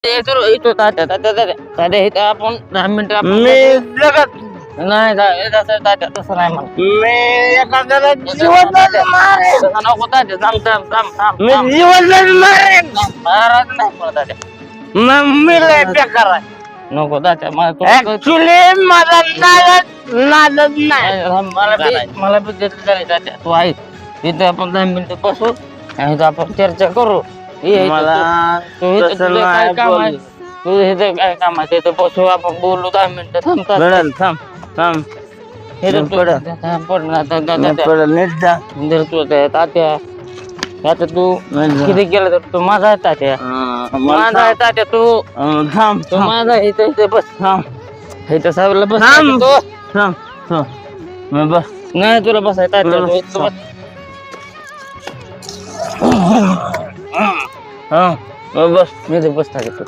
इथं तात्या तात्या तात्या तात्या इथं आपण 10 मिनिटं आपण मी जगत नाही तात्या तसं नाही म्हणा मी एखाद्याला जिवंत मारेन. तसं नको तात्या थांब थांब थांब थांब मी थांब. जिवंत मारेन. महाराज नाही म्हणा तात्या मग मी लय बेकार आहे. नको तात्या मला तुला ऍक्च्युली माझा नादच नाही. मला बी देत नाही तात्या तू आहे इथं आपण 10 मिनिटं बसू आणि इथं आपण चर्चा करू ये इथं मला तू इथं तसं तुझं काय नाही काम आहे बोलू. तुझं इथं काय काम आहे तिथं बसू आपण बोलू 10 मिनिटं थांब तात्या. पडल थांब थांब इथं मी पडल. थांब, पड ना, तात्या, मी तात्या. पडल नीट जा. जर तू तात्या आता तू नाही जा. किती केलं तर तू माझा आहे तात्या मला माझा आहे तात्या तू थांब थांब तू माझा आहे इथं इथं बस थांब इथं साहेबला बस थांब. तात्या, तू थांब थांब मी बस नाही तुला बसाय तात्या तुला तू बस. इथं बस. हा मी बस मी इथं बस तात्या तू